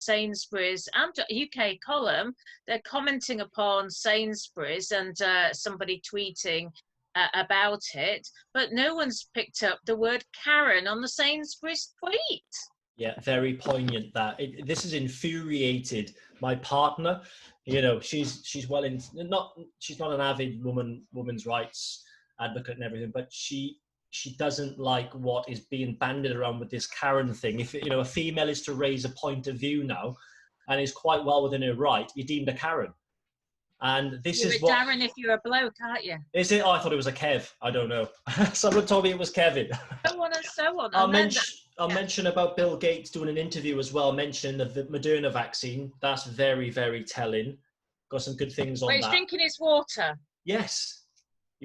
Sainsbury's and UK column, they're commenting upon Sainsbury's and somebody tweeting about it, but no one's picked up the word Karen on the Sainsbury's tweet. Yeah, very poignant that. This has infuriated my partner. You know, she's well in, she's not an avid women's rights advocate and everything, but she doesn't like what is being banded around with this Karen thing. If you know a female is to raise a point of view now, and is quite well within her right, you're deemed a Karen. And this is what Darren, if you're a bloke, aren't you? Is it? Oh, I thought it was a Kev. I don't know. Someone told me it was Kevin. So on and so on. I'll mention about Bill Gates doing an interview as well, mentioning the Moderna vaccine. That's very, very telling. Got some good things on that. He's drinking his water. Yes.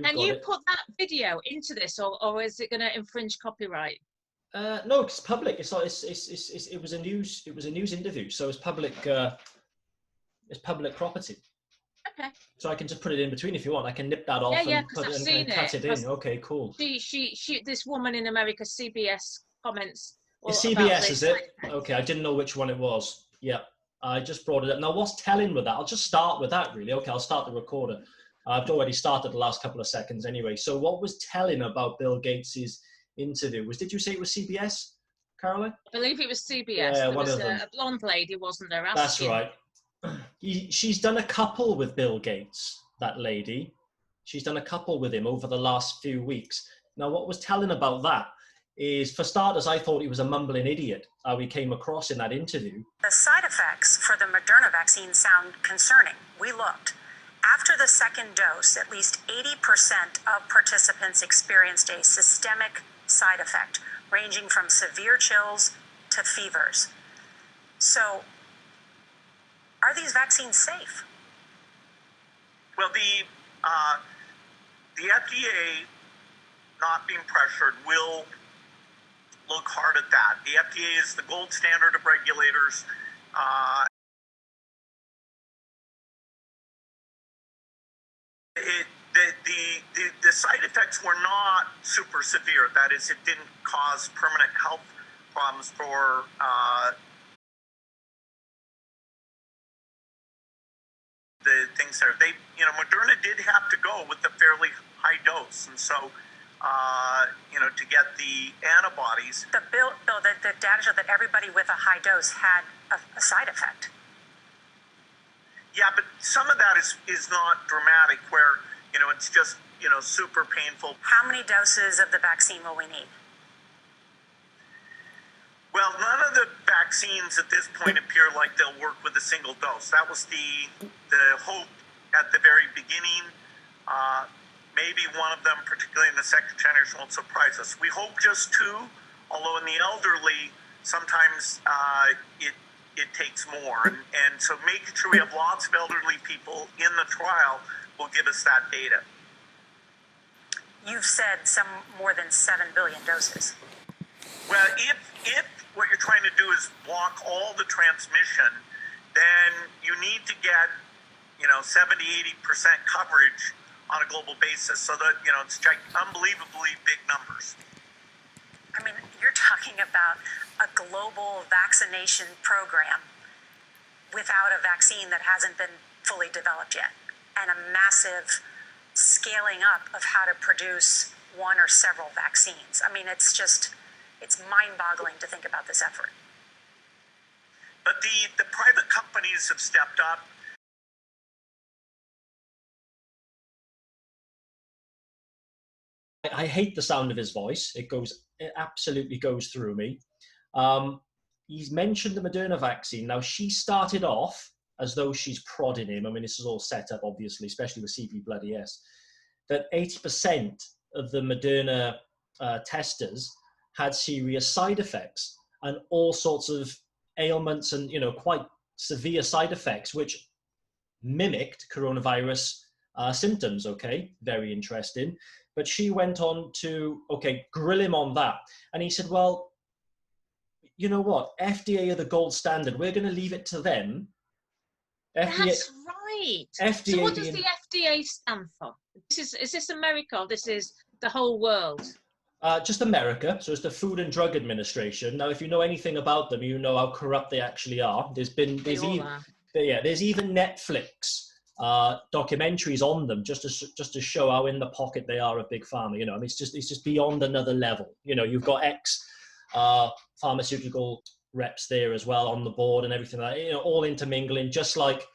Can you put that video into this, or is it going to infringe copyright? No, it's public. It was a news interview, so it's public. It's public property. Okay. So I can just put it in between if you want. I can nip that off and cut it in. Okay, cool. She this woman in America, CBS comments. It's CBS, is it? Okay, I didn't know which one it was. Yeah, I just brought it up. Now, what's telling with that? I'll just start with that, really. Okay, I'll start the recorder. I've already started the last couple of seconds anyway. So what was telling about Bill Gates's interview did you say it was CBS, Caroline? I believe it was CBS. Yeah, there was a blonde lady, wasn't there? Asking. That's right. She's done a couple with Bill Gates, that lady. She's done a couple with him over the last few weeks. Now, what was telling about that is, for starters, I thought he was a mumbling idiot, how he came across in that interview. The side effects for the Moderna vaccine sound concerning. We looked. After the second dose, at least 80% of participants experienced a systemic side effect, ranging from severe chills to fevers. So, are these vaccines safe? Well, the FDA, not being pressured, will look hard at that. The FDA is the gold standard of regulators. The side effects were not super severe. That is, it didn't cause permanent health problems for the things there. Moderna did have to go with a fairly high dose, and so to get the antibodies. The data showed that everybody with a high dose had a side effect. Yeah, but some of that is not dramatic, where it's just super painful. How many doses of the vaccine will we need? Well, none of the vaccines at this point appear like they'll work with a single dose. That was the hope at the very beginning. Maybe one of them, particularly in the second generation, won't surprise us. We hope just two, although in the elderly, sometimes it takes more. And so making sure we have lots of elderly people in the trial will give us that data. You've said some more than 7 billion doses. Well, if what you're trying to do is block all the transmission, then you need to get 70, 80% coverage on a global basis, so that it's unbelievably big numbers. I mean, you're talking about a global vaccination program without a vaccine that hasn't been fully developed yet, and a massive scaling up of how to produce one or several vaccines. I mean, it's mind-boggling to think about this effort. But the private companies have stepped up. I hate the sound of his voice. It absolutely goes through me. He's mentioned the Moderna vaccine. Now, she started off as though she's prodding him. I mean, this is all set up, obviously, especially with CP-bloody-S, that 80% of the Moderna testers had serious side effects and all sorts of ailments and, quite severe side effects, which mimicked coronavirus symptoms, okay? Very interesting. But she went on to, grill him on that. And he said, well, you know what? FDA are the gold standard. We're going to leave it to them. That's right. FDA, so what does the FDA stand for? Is this America or this is the whole world? Just America. So it's the Food and Drug Administration. Now, if you know anything about them, you know how corrupt they actually are. There's even Netflix documentaries on them just to show how in the pocket they are of big pharma. You know, I mean, it's just beyond another level. You know, you've got pharmaceutical reps there as well on the board and everything like that, you know, all intermingling, just like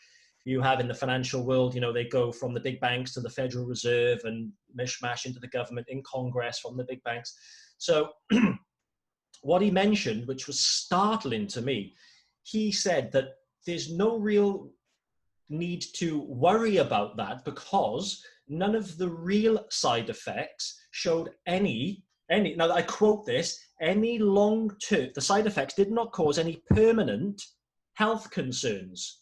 you have in the financial world. You know, they go from the big banks to the Federal Reserve and mishmash into the government, in Congress from the big banks. So what he mentioned, which was startling to me, he said that there's no real need to worry about that because none of the real side effects showed any, now I quote this, any long-term, the side effects did not cause any permanent health concerns.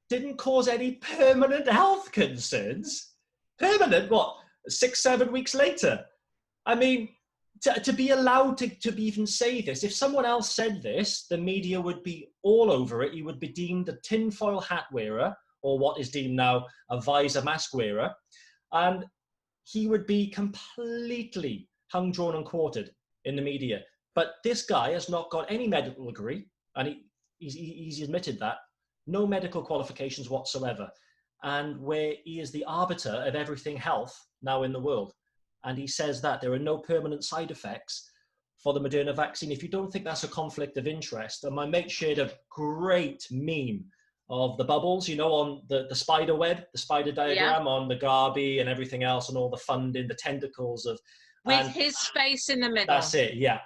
Didn't cause any permanent health concerns? Permanent, what, 6-7 weeks later? I mean, to be allowed to even say this, if someone else said this, the media would be all over it. He would be deemed a tinfoil hat wearer, or what is deemed now a visor mask wearer. And he would be completely hung, drawn and quartered in the media. But this guy has not got any medical degree, and he's admitted that. No medical qualifications whatsoever. And where he is the arbiter of everything health now in the world. And he says that there are no permanent side effects for the Moderna vaccine. If you don't think that's a conflict of interest, and my mate shared a great meme of the bubbles, you know, on the spider web, the spider diagram on the Gavi and everything else, and all the funding, the tentacles of... With his face in the middle. That's it, yeah.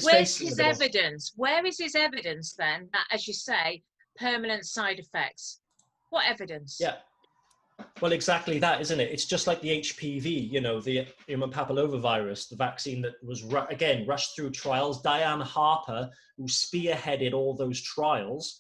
Where's his evidence? Where is his evidence then, that, as you say, permanent side effects? What evidence? Yeah. Well, exactly that, isn't it? It's just like the HPV, you know, the human papillomavirus, the vaccine that was, rushed through trials. Diane Harper, who spearheaded all those trials,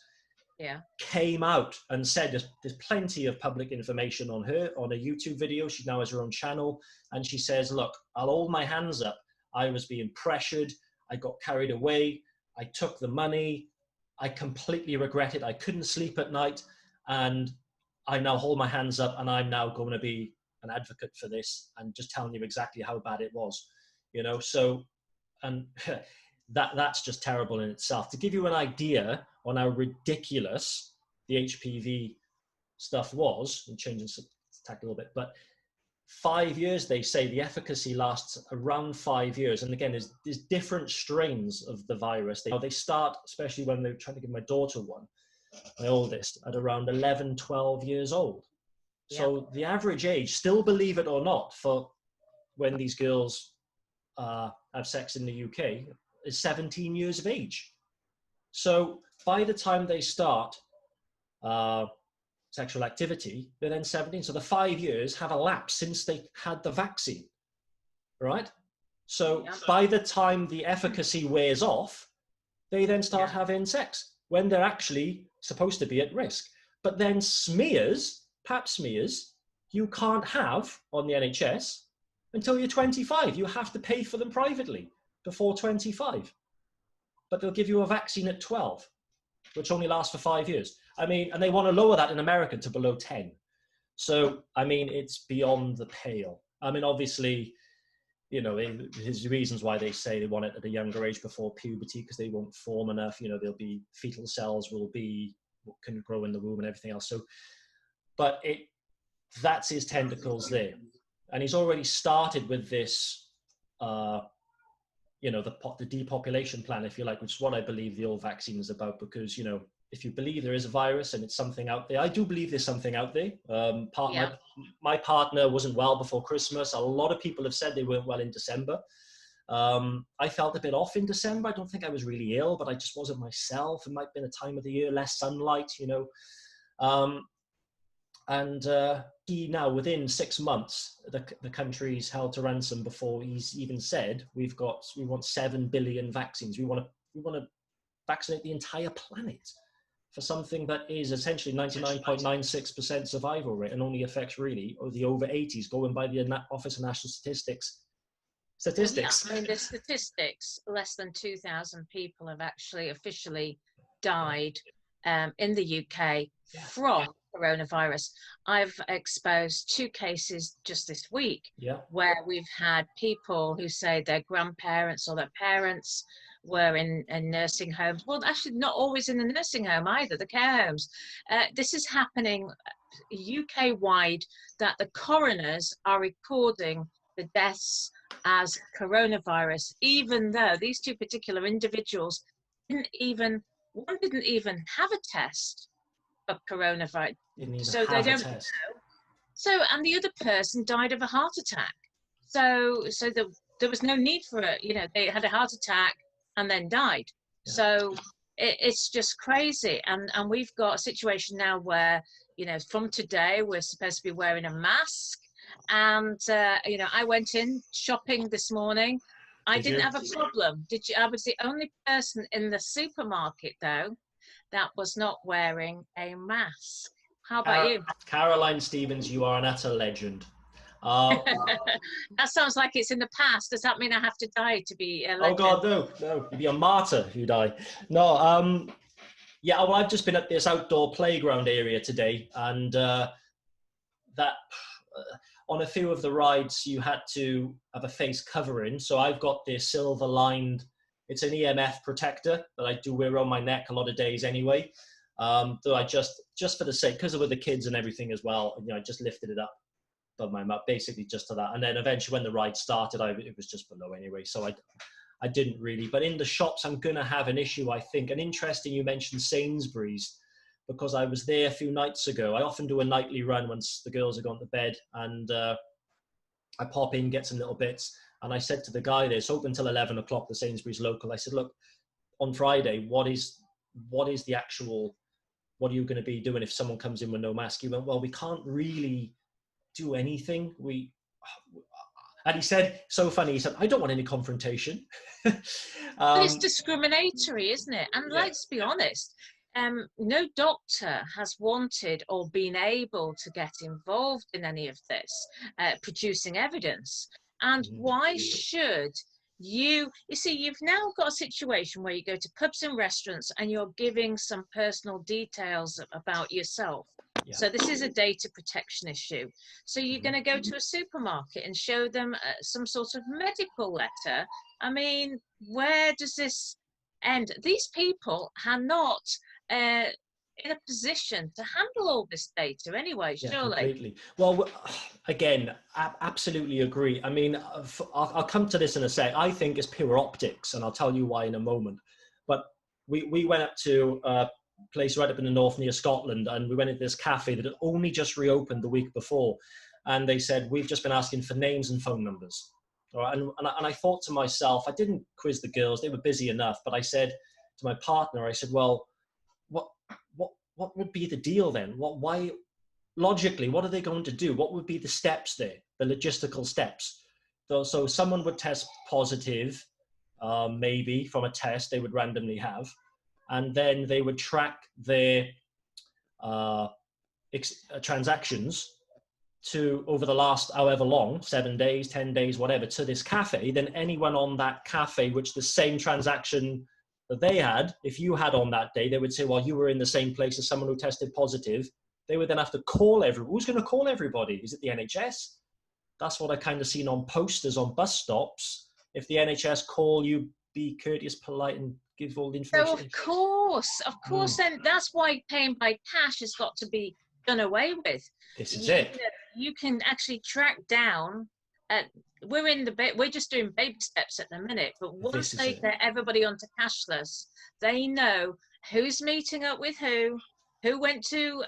came out and said there's plenty of public information on her, on a YouTube video. She now has her own channel. And she says, look, I'll hold my hands up. I was being pressured. I got carried away. I took the money. I completely regret it. I couldn't sleep at night. And I now hold my hands up, and I'm now going to be an advocate for this and just telling you exactly how bad it was, you know. So, and that's just terrible in itself. To give you an idea on how ridiculous the HPV stuff was, and changing tack a little bit, but 5 years, they say the efficacy lasts around 5 years. And again, there's different strains of the virus. They start, especially when they're trying to give my daughter one, my oldest, at around 11, 12 years old. So the average age, still believe it or not, for when these girls have sex in the UK is 17 years of age. So by the time they start sexual activity, they're then 17. So the 5 years have elapsed since they had the vaccine, right? So by the time the efficacy wears off, they then start having sex when they're actually supposed to be at risk. But then smears, pap smears, you can't have on the NHS until you're 25. You have to pay for them privately before 25. But they'll give you a vaccine at 12, which only lasts for 5 years. I mean, and they want to lower that in America to below 10. So, I mean, it's beyond the pale. I mean, obviously, you know, there's reasons why they say they want it at a younger age before puberty, because they won't form enough. You know, there'll be fetal cells can grow in the womb and everything else. So, but that's his tentacles there. And he's already started with this, you know, the depopulation plan, if you like, which is what I believe the old vaccine is about. Because, you know, if you believe there is a virus and it's something out there, I do believe there's something out there. My partner wasn't well before Christmas. A lot of people have said they weren't well in December. I felt a bit off in December. I don't think I was really ill, but I just wasn't myself. It might have been a time of the year, less sunlight, you know. He now, within 6 months, the country's held to ransom before he's even said, we want 7 billion vaccines. We want to vaccinate the entire planet for something that is essentially 99.96% survival rate and only affects really the over 80s, going by the Office of National Statistics. Yeah, I mean, the statistics, less than 2,000 people have actually officially died in the UK from coronavirus. I've exposed 2 cases just this week Yeah. where we've had people who say their grandparents or their parents were in nursing homes. Well, actually, not always in the nursing home either, the care homes. This is happening UK-wide, that the coroners are recording the deaths as coronavirus, even though these 2 particular individuals one didn't even have a test of coronavirus. Didn't even So they have a don't test. know. So, and the other person died of a heart attack. So there was no need for it. You know, they had a heart attack and then died. Yeah. So it's just crazy. And we've got a situation now where, you know, from today, we're supposed to be wearing a mask. And, you know, I went in shopping this morning. I didn't have a problem. Did you? I was the only person in the supermarket, though, that was not wearing a mask. How about you? Caroline Stevens, you are an utter legend. That sounds like it's in the past. Does that mean I have to die to be a legend? Oh God, no. You'd be a martyr if you die. No, yeah, well, I've just been at this outdoor playground area today, and on a few of the rides, you had to have a face covering. So I've got this silver lined, it's an EMF protector that I do wear around my neck a lot of days anyway. Though I just for the sake, because of the kids and everything as well, you know, I just lifted it up above my mouth, basically just to that. And then eventually when the ride started, it was just below anyway. So I didn't really, but in the shops, I'm going to have an issue, I think. And interesting, you mentioned Sainsbury's, because I was there a few nights ago. I often do a nightly run once the girls have gone to bed, and I pop in, get some little bits. And I said to the guy there, it's open until 11 o'clock, the Sainsbury's local. I said, look, on Friday, what is the actual, what are you going to be doing if someone comes in with no mask? He went, well, we can't really do anything. And he said, so funny, he said, I don't want any confrontation. But it's discriminatory, isn't it? And Yeah. let's be honest, no doctor has wanted or been able to get involved in any of this, producing evidence. And why should you see, you've now got a situation where you go to pubs and restaurants and you're giving some personal details about yourself. Yeah. So this is a data protection issue. So you're going to go to a supermarket and show them some sort of medical letter. I mean, where does this end? These people are not in a position to handle all this data anyway, surely. Yeah, completely. Well, again, absolutely agree. I mean, I'll come to this in a sec. I think it's pure optics, and I'll tell you why in a moment. But we went up to a place right up in the north near Scotland, and we went into this cafe that had only just reopened the week before. And they said, we've just been asking for names and phone numbers. All right, and I thought to myself, I didn't quiz the girls, they were busy enough, but I said to my partner, I said, well, what would be the deal then? Why, logically, what are they going to do? What would be the steps there, the logistical steps? So someone would test positive, maybe from a test they would randomly have, and then they would track their transactions to over the last however long, 7 days, 10 days, whatever, to this cafe. Then anyone on that cafe, which the same transaction that they had, if you had on that day, they would say, well, you were in the same place as someone who tested positive. They would then have to call everyone. Who's going to call everybody? Is it the NHS? That's what I kind of seen on posters on bus stops. If the NHS call you, be courteous, polite, and give all the information. So of course, then that's why paying by cash has got to be done away with. This is it. You can actually track down. We're just doing baby steps at the minute, but once they get everybody onto cashless, they know who's meeting up with who went to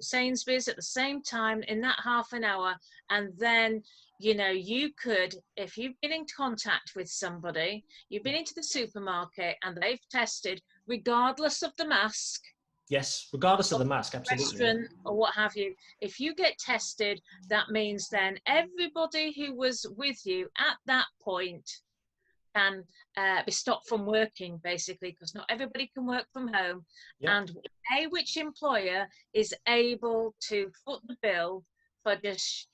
Sainsbury's at the same time in that half an hour, and then, you know, you could, if you've been in contact with somebody, you've been into the supermarket and they've tested, regardless of the mask. Yes, regardless of the mask, absolutely. Restaurant or what have you. If you get tested, that means then everybody who was with you at that point can be stopped from working, basically, because not everybody can work from home. Yep. And which employer is able to foot the bill for just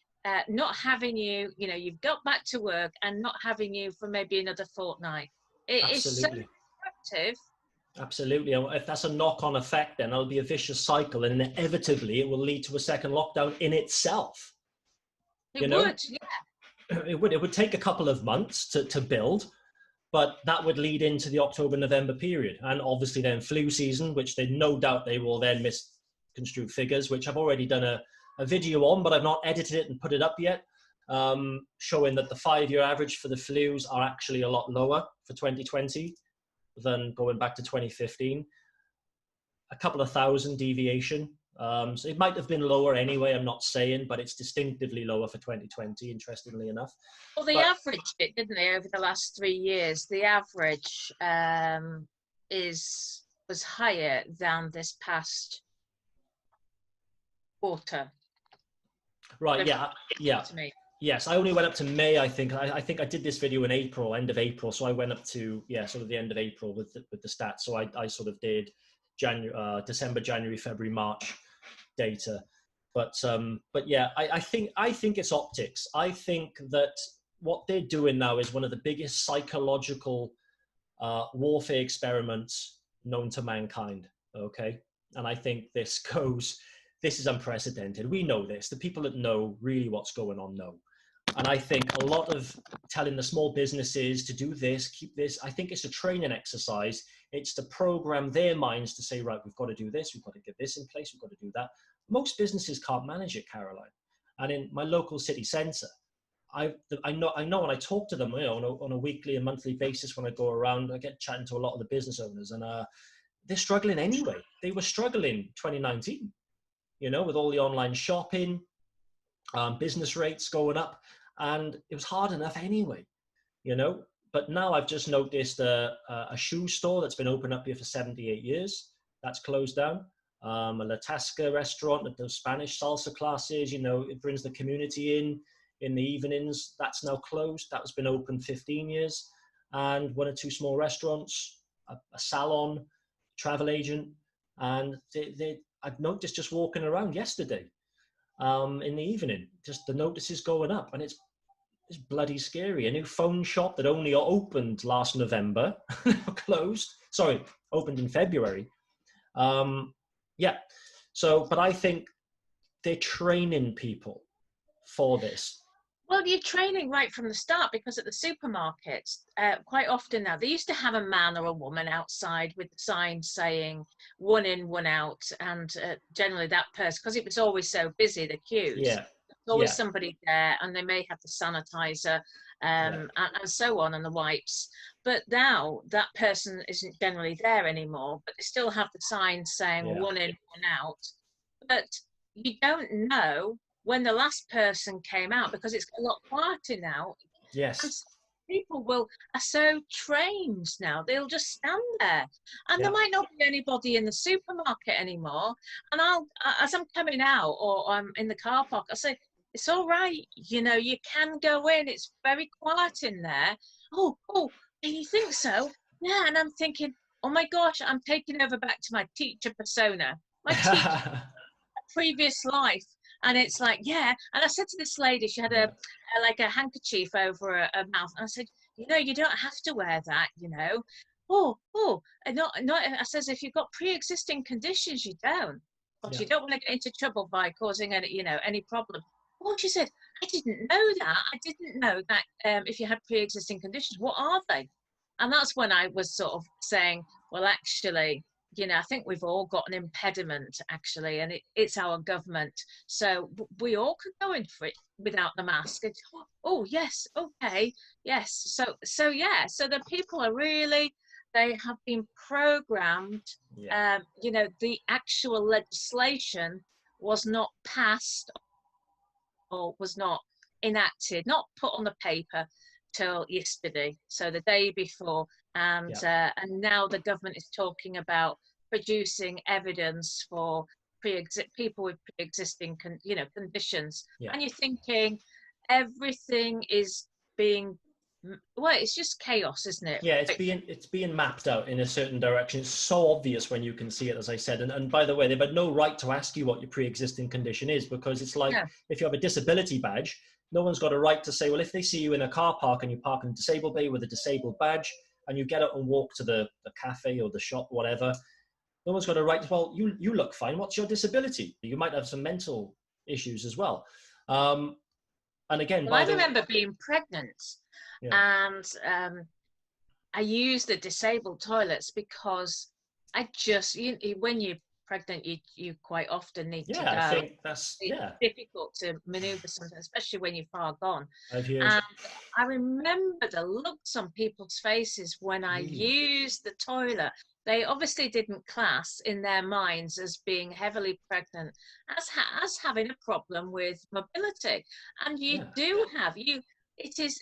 not having you, you know, you've got back to work and not having you for maybe another fortnight. It is so disruptive Absolutely. And if that's a knock-on effect, then it'll be a vicious cycle, and inevitably it will lead to a second lockdown in itself. It would, yeah. It would take a couple of months to build, but that would lead into the October-November period. And obviously then flu season, which they no doubt they will then misconstrue figures, which I've already done a video on, but I've not edited it and put it up yet, showing that the 5-year average for the flus are actually a lot lower for 2020 than going back to 2015. A couple of thousand deviation. So it might have been lower anyway, I'm not saying, but it's distinctively lower for 2020, interestingly enough. Well, they averaged it, didn't they, over the last 3 years? The average was higher than this past quarter. Right, yeah. To me. Yes, I only went up to May, I think. I think I did this video in April, end of April. So I went up to, sort of the end of April with the stats. So I sort of did December, January, February, March data. But yeah, I think it's optics. I think that what they're doing now is one of the biggest psychological warfare experiments known to mankind, okay? And I think this is unprecedented. We know this. The people that know really what's going on know. And I think a lot of telling the small businesses to do this, keep this, I think it's a training exercise. It's to program their minds to say, right, we've got to do this, we've got to get this in place, we've got to do that. Most businesses can't manage it, Caroline. And in my local city centre, I know when I talk to them, on a weekly and monthly basis, when I go around, I get chatting to a lot of the business owners, and they're struggling anyway. They were struggling 2019, with all the online shopping, business rates going up, and it was hard enough anyway, But now I've just noticed a shoe store that's been open up here for 78 years. That's closed down. A La Tasca restaurant that does Spanish salsa classes, it brings the community in the evenings. That's now closed. That's been open 15 years. And 1 or 2 small restaurants, a salon, travel agent. And I've noticed just walking around yesterday in the evening, just the notices going up, and it's bloody scary. A new phone shop that only opened last November, closed. Sorry, opened in February. But I think they're training people for this. Well, you're training right from the start, because at the supermarkets, quite often now, they used to have a man or a woman outside with a sign saying 1 in, 1 out, and generally that person, because it was always so busy, the queues. Yeah. There's always somebody there, and they may have the sanitizer and so on, and the wipes. But now that person isn't generally there anymore, but they still have the sign saying 1 in, 1 out. But you don't know when the last person came out, because it's a lot quieter now. Yes. And people are so trained now, they'll just stand there. And there might not be anybody in the supermarket anymore. And as I'm coming out or I'm in the car park, I say, it's all right, you can go in, it's very quiet in there. Oh, you think so? Yeah, and I'm thinking, oh my gosh, I'm taking over back to my teacher persona, my teacher previous life. And it's like, and I said to this lady, she had a handkerchief over her mouth. And I said, you don't have to wear that, and not, I says, if you've got pre-existing conditions, you don't. But you don't want to get into trouble by causing any problem. Well, she said, I didn't know that. I didn't know that if you had pre-existing conditions, what are they? And that's when I was sort of saying, well, actually, I think we've all got an impediment, actually, and it's our government. So we all could go in for it without the mask. And, oh, yes, okay, yes. So the people are really, they have been programmed. The actual legislation was not passed or was not enacted, not put on the paper till yesterday, so the day before. And now the government is talking about producing evidence for people with pre-existing conditions. And you're thinking everything is being, it's just chaos, isn't it? Yeah, it's being mapped out in a certain direction. It's so obvious when you can see it, as I said. And by the way, they've had no right to ask you what your pre-existing condition is, because it's like if you have a disability badge, no one's got a right to say, well, if they see you in a car park and you park in a disabled bay with a disabled badge, and you get up and walk to the cafe or the shop, whatever, no one's got a right to, well, you look fine. What's your disability? You might have some mental issues as well. And again, Well, I remember being pregnant, yeah. and I used the disabled toilets because I just, when you're pregnant, you quite often need to go. I think that's, it's difficult to maneuver something, especially when you're far gone. I've heard. And I remember the looks on people's faces when I Really? used the toilet. They obviously didn't class in their minds as being heavily pregnant, as having a problem with mobility. And you do have, it is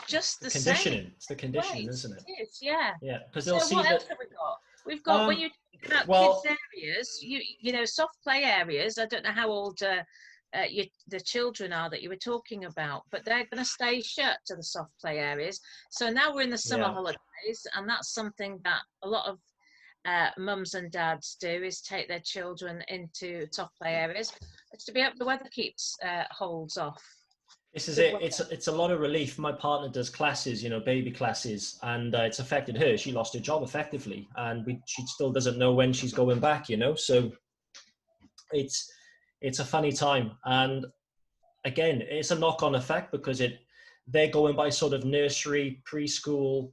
just the conditioning. same. It's the conditioning, Right, isn't it? It is, yeah. Yeah, because So they'll see what that. else have we got? We've got, when you talk about kids areas, you know, soft play areas. I don't know how old the children are that you were talking about, but they're going to stay shut to the soft play areas. So now we're in the summer holidays, and that's something that a lot of mums and dads do, is take their children into soft play areas. It's to be up the weather keeps holds off. This is it. It's a lot of relief. My partner does classes, you know, baby classes, and it's affected her. She lost her job effectively, and she still doesn't know when she's going back, you know. So it's a funny time, and again, it's a knock-on effect because they're going by sort of nursery, preschool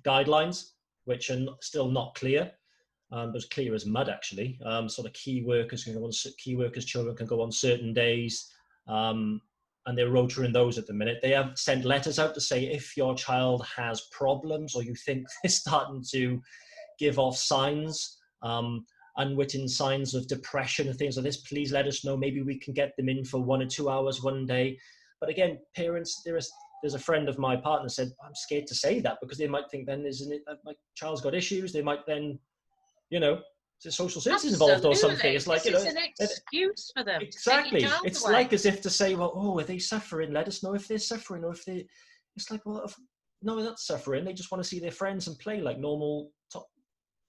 guidelines, which are still not clear. But as clear as mud, actually. Sort of key workers children can go on certain days. And they're rotating those at the minute. They have sent letters out to say if your child has problems or you think they're starting to give off signs, unwritten signs of depression and things like this, please let us know. Maybe we can get them in for 1 or 2 hours one day. But again, parents, there's a friend of my partner said, I'm scared to say that because they might think then, isn't it, my child's got issues. They might then, you know, the social services involved or something. It's like, it's an excuse for them. Exactly. It's away. Like as if to say, well, are they suffering? Let us know if they're suffering, or if they. It's like, well, no, they're not suffering. They just want to see their friends and play like normal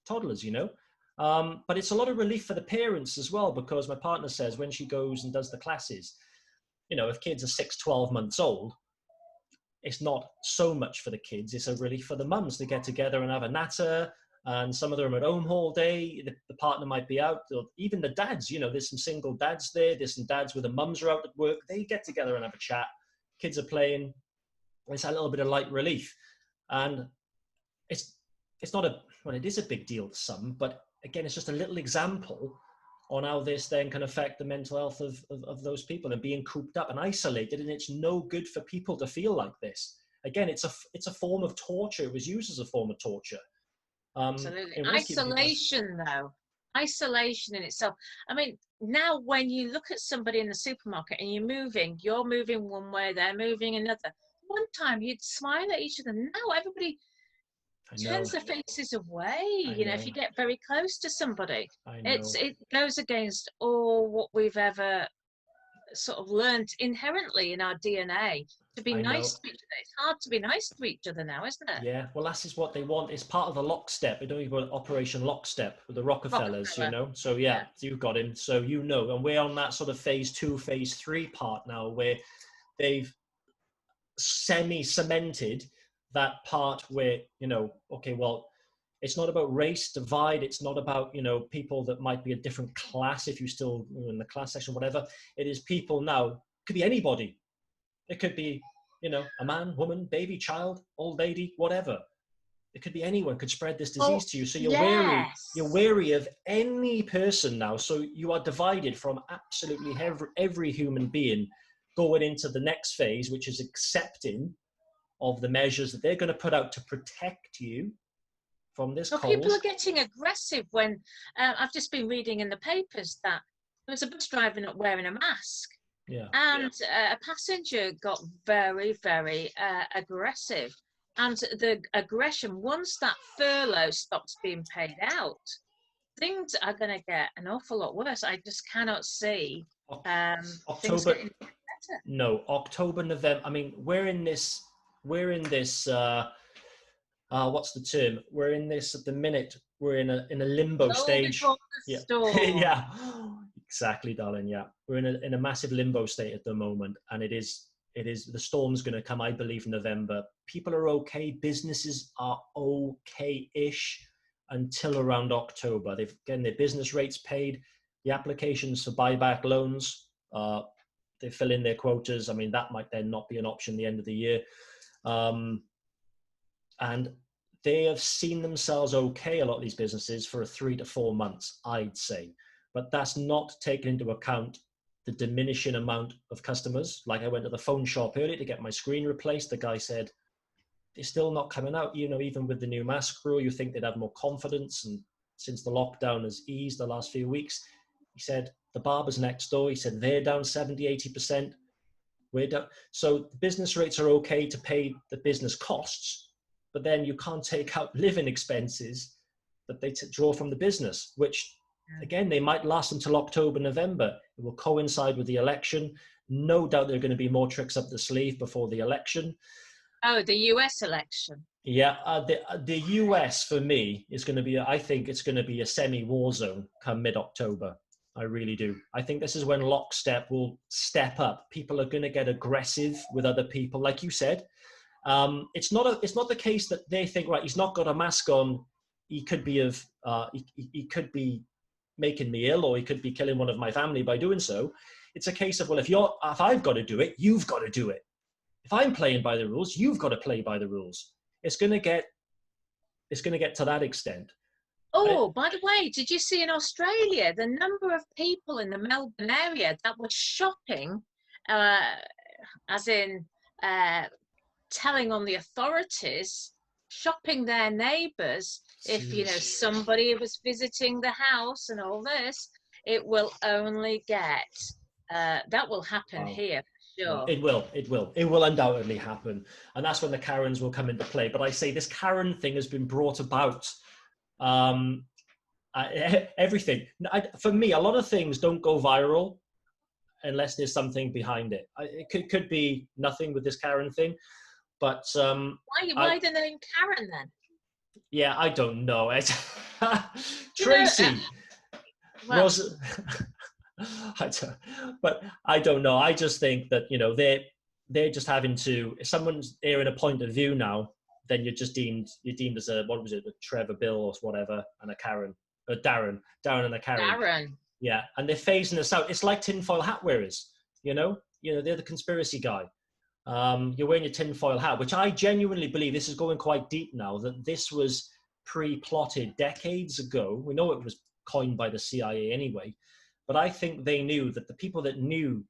toddlers, you know. But it's a lot of relief for the parents as well, because my partner says when she goes and does the classes, you know, if kids are 6, 12 months old, it's not so much for the kids. It's a relief for the mums to get together and have a natter. And some of them are at home all day. The partner might be out, or even the dads, you know, there's some single dads there. There's some dads where the mums are out at work. They get together and have a chat. Kids are playing. It's a little bit of light relief. And it's not it is a big deal to some, but again, it's just a little example on how this then can affect the mental health of those people and being cooped up and isolated. And it's no good for people to feel like this. Again, it's a form of torture. It was used as a form of torture. Absolutely. Isolation, though. Isolation in itself. I mean, now when you look at somebody in the supermarket and you're moving one way, they're moving another. One time you'd smile at each other. Now everybody turns their faces away. You know, if you get very close to somebody, it goes against all what we've ever sort of learned inherently in our DNA to be nice to each other. It's hard to be nice to each other now, isn't it? Yeah, well, that's what they want. It's part of the lockstep. We don't even call it Operation Lockstep with the Rockefellers, you know. So yeah, you've got him. So you know, and we're on that sort of phase 2, phase 3 part now, where they've semi-cemented that part where, you know, okay, well, it's not about race divide. It's not about, you know, people that might be a different class if you're still in the class section, whatever. It is people now. It could be anybody. It could be, you know, a man, woman, baby, child, old lady, whatever. It could be anyone could spread this disease to you. So you're wary of any person now. So you are divided from absolutely every human being going into the next phase, which is accepting of the measures that they're going to put out to protect you from this cold. People are getting aggressive when I've just been reading in the papers that there was a bus driver not wearing a mask. Yeah. And a passenger got very, very aggressive. And the aggression, once that furlough stops being paid out, things are going to get an awful lot worse. I just cannot see things getting better. No, October, November. I mean, we're in this, what's the term? We're in this at the minute. We're in a limbo stage. Yeah, exactly, darling. Yeah, we're in a massive limbo state at the moment, and it is the storm's going to come, I believe, in November. People are okay. Businesses are okay-ish until around October. Again, their business rates paid, the applications for buyback loans, they fill in their quotas. I mean, that might then not be an option at the end of the year. And they have seen themselves okay, a lot of these businesses, for 3 to 4 months, I'd say. But that's not taken into account the diminishing amount of customers. Like, I went to the phone shop earlier to get my screen replaced. The guy said, they're still not coming out. You know, even with the new mask rule, you think they'd have more confidence. And since the lockdown has eased the last few weeks, he said, the barbers next door, he said, they're down 70, 80%. We're down. So the business rates are okay to pay the business costs, but then you can't take out living expenses that they draw from the business, which, again, they might last until October, November. It will coincide with the election. No doubt there are going to be more tricks up the sleeve before the election. Oh, the US election. Yeah, the US, for me, is going to be, I think it's going to be a semi-war zone come mid-October. I really do. I think this is when lockstep will step up. People are going to get aggressive with other people, like you said. It's not the case that they think, right, he's not got a mask on, he could be he could be making me ill, or he could be killing one of my family by doing so. It's a case of, well, if I've got to do it, you've got to do it. If I'm playing by the rules, you've got to play by the rules. It's going to get to that extent. Oh, by the way, did you see in Australia the number of people in the Melbourne area that were shopping, as in telling on the authorities, shopping their neighbours, if, you know, somebody was visiting the house and all this, it will only get, that will happen here. Sure. It will undoubtedly happen. And that's when the Karens will come into play. But I say this Karen thing has been brought about, everything. For me, a lot of things don't go viral unless there's something behind it. It could be nothing with this Karen thing, but... why the name Karen then? Yeah, I don't know. Tracy. Well, but I don't know. I just think that, you know, they're just having to, if someone's airing a point of view now, then you're deemed as a, what was it, a Trevor, Bill or whatever, and a Karen, Darren and a Karen. Darren. Yeah, and they're phasing us out. It's like tinfoil hat wearers, you know, they're the conspiracy guy. You're wearing your tinfoil hat, which I genuinely believe, this is going quite deep now, that this was pre-plotted decades ago. We know it was coined by the CIA anyway, but I think they knew that the people that knew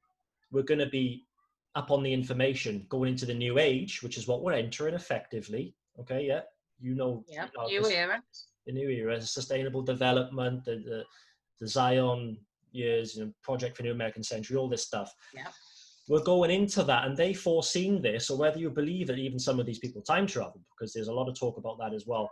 were going to be up on the information going into the new age, which is what we're entering effectively. Okay, yeah, you know, yeah, new era. The new era, sustainable development, the Zion years, you know, Project for New American Century, all this stuff. Yeah. We're going into that, and they foreseen this, or whether you believe that even some of these people time travel, because there's a lot of talk about that as well,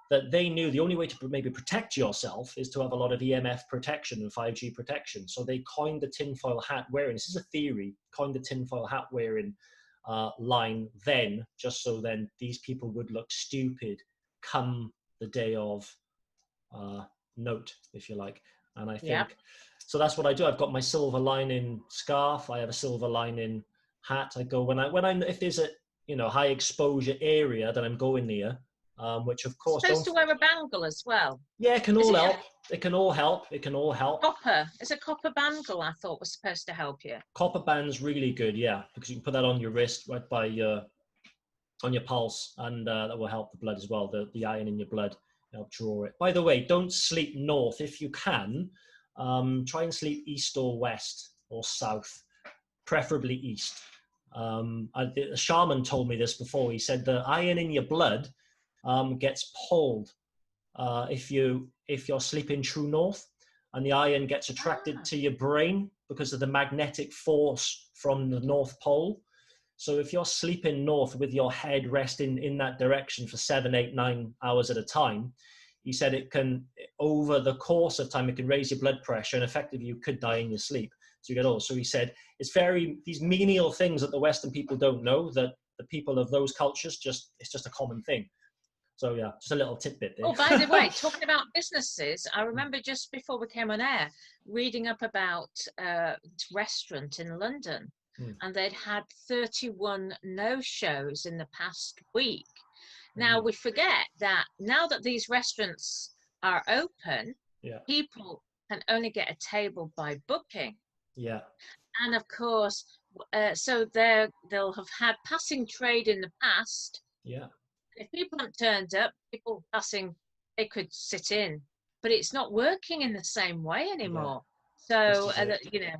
that they knew the only way to maybe protect yourself is to have a lot of EMF protection and 5G protection. So they coined the tinfoil hat wearing, this is a theory, coined the tinfoil hat wearing line then, just so then these people would look stupid come the day of note, if you like. And I think, so that's what I do. I've got my silver lining scarf. I have a silver lining hat. I go when I if there's a, you know, high exposure area that I'm going near, which of course supposed to wear a bangle as well. Yeah, it can all help. It can all help. It can all help. Copper. It's a copper bangle I thought was supposed to help you. Copper band's really good, yeah, because you can put that on your wrist, right by on your pulse, and that will help the blood as well. The iron in your blood help draw it. By the way, don't sleep north if you can. Try and sleep east or west or south, preferably east. The shaman told me this before. He said the iron in your blood gets pulled if you're sleeping true north, and the iron gets attracted to your brain because of the magnetic force from the North Pole. So if you're sleeping north with your head resting in that direction for 7, 8, 9 hours at a time, he said it can, over the course of time, it can raise your blood pressure, and effectively you could die in your sleep. So you get old. So he said it's these menial things that the Western people don't know, that the people of those cultures it's just a common thing. So yeah, just a little tidbit there. Oh, by the way, talking about businesses, I remember just before we came on air, reading up about a restaurant in London and they'd had 31 no-shows in the past week. Now, we forget that now that these restaurants are open, people can only get a table by booking. Yeah. And of course, so they'll have had passing trade in the past. Yeah. If people haven't turned up, people passing, they could sit in, but it's not working in the same way anymore. So, you know.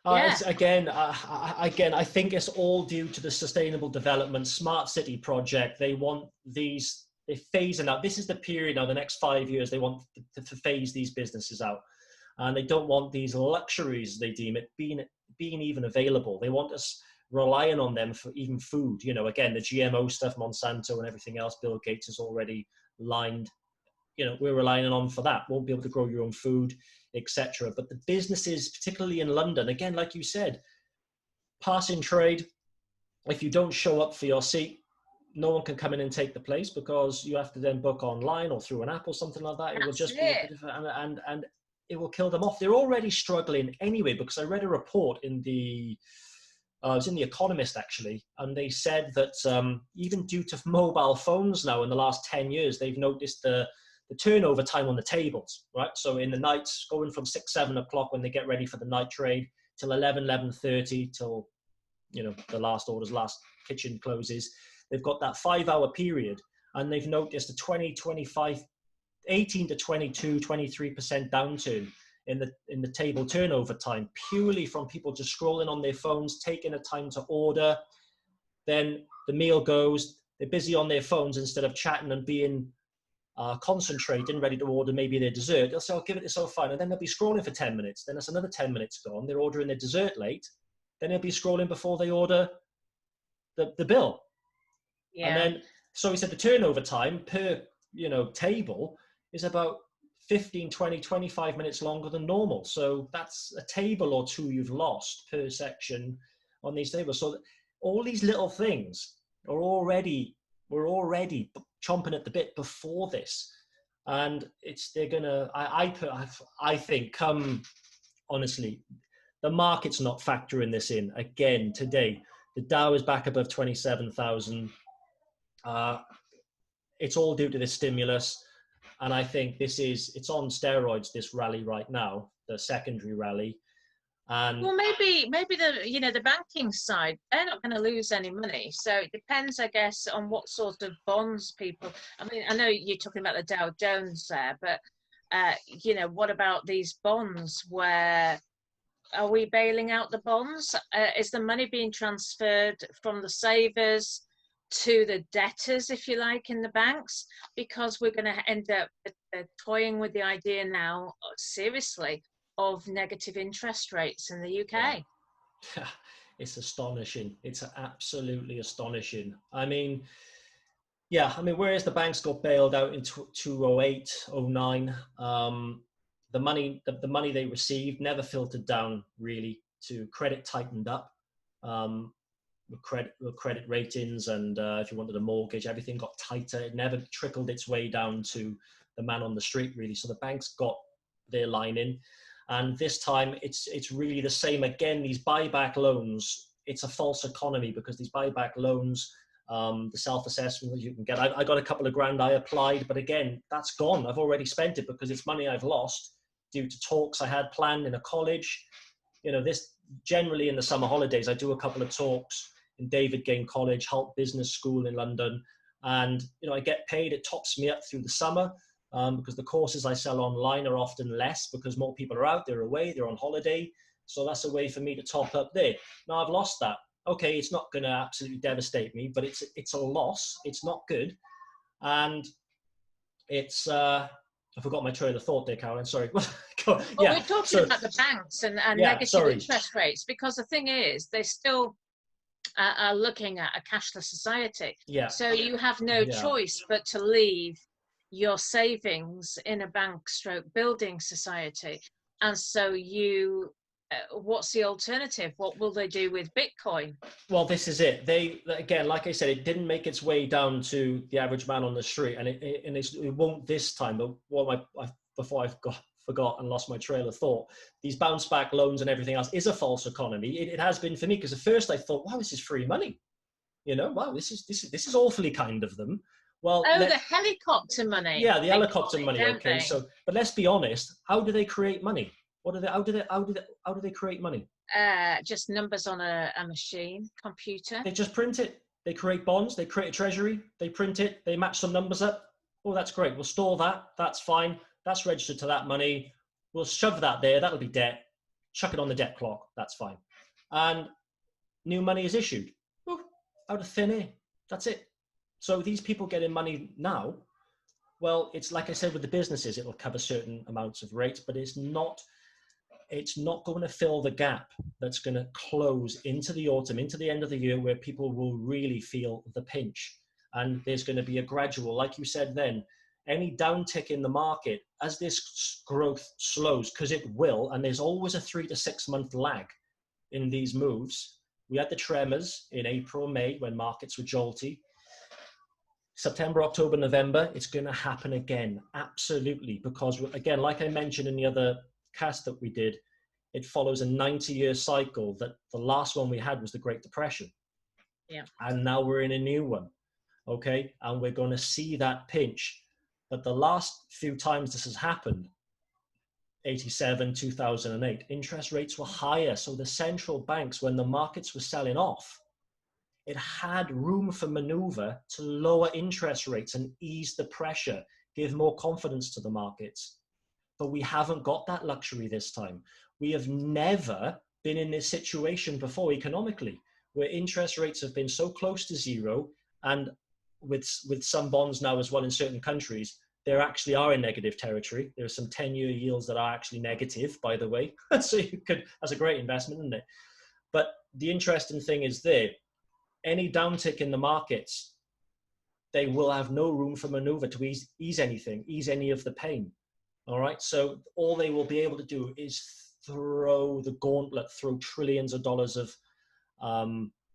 It's, again, I think it's all due to the Sustainable Development Smart City project. They want they're phasing out. This is the period now, the next 5 years, they want to phase these businesses out. And they don't want these luxuries, they deem it, being even available. They want us relying on them for even food. You know, again, the GMO stuff, Monsanto and everything else, Bill Gates has already lined, you know, we're relying on for that. Won't be able to grow your own food, etc. But the businesses, particularly in London, again, like you said, passing trade, if you don't show up for your seat, no one can come in and take the place because you have to then book online or through an app or something like that. It will just be a bit of, and it will kill them off. They're already struggling anyway, because I read a report in it was in The Economist actually, and they said that even due to mobile phones now in the last 10 years, they've noticed the turnover time on the tables, right? So in the nights, going from 6, 7 o'clock when they get ready for the night trade till 11, 11:30 till, you know, the last kitchen closes. They've got that 5-hour period, and they've noticed a 20, 25, 18 to 22, 23% downturn in the table turnover time, purely from people just scrolling on their phones, taking the time to order. Then the meal goes, they're busy on their phones instead of chatting and being concentrating, ready to order maybe their dessert. They'll say, I'll give it this so fine. And then they'll be scrolling for 10 minutes. Then it's another 10 minutes gone. They're ordering their dessert late. Then they'll be scrolling before they order the bill. Yeah. And then, so he said the turnover time per, you know, table is about 15, 20, 25 minutes longer than normal. So that's a table or two you've lost per section on these tables. So all these little things we're already chomping at the bit before this. And they're gonna, I think, honestly, the market's not factoring this in. Again, today, the Dow is back above 27,000. It's all due to the stimulus. And I think it's on steroids, this rally right now, the secondary rally. And well, maybe the banking side, they're not going to lose any money. So it depends, I guess, on what sort of bonds people. I mean, I know you're talking about the Dow Jones there, but what about these bonds? Where are we bailing out the bonds? Is the money being transferred from the savers to the debtors, if you like, in the banks? Because we're going to end up toying with the idea now, seriously, of negative interest rates in the UK. Yeah. It's astonishing. It's absolutely astonishing. I mean, whereas the banks got bailed out in 2008, 09, the money they received never filtered down really to credit, tightened up. With credit ratings, and if you wanted a mortgage, everything got tighter. It never trickled its way down to the man on the street, really. So the banks got their line in, and this time it's really the same again. These buyback loans, it's a false economy, because these buyback loans, the self-assessment that you can get, I got a couple of grand I applied, but again, that's gone. I've already spent it because it's money I've lost due to talks I had planned in a college. You know, this generally in the summer holidays, I do a couple of talks in David Game College, Holt Business School in London. And, I get paid, it tops me up through the summer because the courses I sell online are often less because more people are out, they're away, they're on holiday. So that's a way for me to top up there. Now I've lost that. Okay, it's not going to absolutely devastate me, but it's a loss. It's not good. And it's, I forgot my train of thought there, Caroline, sorry. Well, we're talking about the banks and negative interest rates, because the thing is, they still are looking at a cashless society. Yeah. So you have no choice but to leave your savings in a bank / building society. And so what's the alternative? What will they do with Bitcoin? Well, this is it. They, again, like I said, it didn't make its way down to the average man on the street, and it won't this time. But before I forgot and lost my trail of thought. These bounce back loans and everything else is a false economy. It has been for me, because at first I thought, wow, this is free money. Wow, this is awfully kind of them. Well, the helicopter money. Yeah, the helicopter money. Okay, so but let's be honest. How do they create money? How do they create money? Just numbers on a machine, computer. They just print it. They create bonds. They create a treasury. They print it. They match some numbers up. Oh, that's great. We'll store that. That's fine. That's registered to that money. We'll shove that there. That'll be debt. Chuck it on the debt clock. That's fine. And new money is issued. Ooh, out of thin air. That's it. So these people getting money now, well, it's like I said with the businesses, it will cover certain amounts of rates, but it's not going to fill the gap that's going to close into the autumn, into the end of the year, where people will really feel the pinch. And there's going to be a gradual, like you said then, any downtick in the market as this growth slows, because it will, and there's always a 3 to 6 month lag in these moves. We had the tremors in April, May, when markets were jolty. September, October, November, it's going to happen again. Absolutely. Because again, like I mentioned in the other cast that we did, it follows a 90-year cycle. That the last one we had was the Great Depression. Yeah. And now we're in a new one. Okay. And we're going to see that pinch. But the last few times this has happened, 87, 2008, interest rates were higher. So the central banks, when the markets were selling off, it had room for maneuver to lower interest rates and ease the pressure, give more confidence to the markets. But we haven't got that luxury this time. We have never been in this situation before economically, where interest rates have been so close to zero, and with some bonds now as well in certain countries, there actually are in negative territory. There are some 10-year yields that are actually negative, by the way. So that's a great investment, isn't it? But the interesting thing is any downtick in the markets, they will have no room for maneuver to ease anything, ease any of the pain. All right. So all they will be able to do is throw the gauntlet, throw trillions of dollars of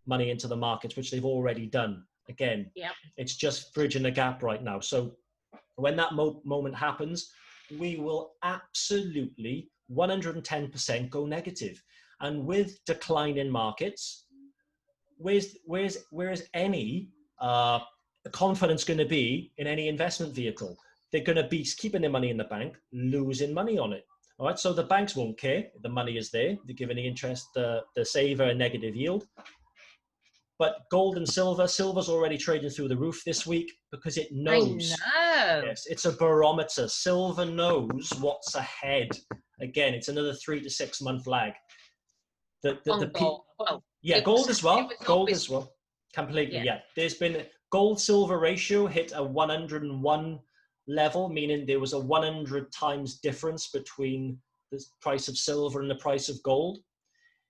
money into the markets, which they've already done. Again, It's just bridging the gap right now. So when that moment happens, we will absolutely 110% go negative. And with decline in markets, where's any confidence going to be in any investment vehicle? They're going to be keeping their money in the bank, losing money on it. All right, so the banks won't care. The money is there. They're giving the interest, the saver a negative yield. But gold and silver's already trading through the roof this week because it knows. I know. Yes, it's a barometer. Silver knows what's ahead. Again, it's another 3 to 6 month lag. Gold as well. Gold as well. Completely, yeah. There's been gold-silver ratio hit a 101 level, meaning there was a 100 times difference between the price of silver and the price of gold.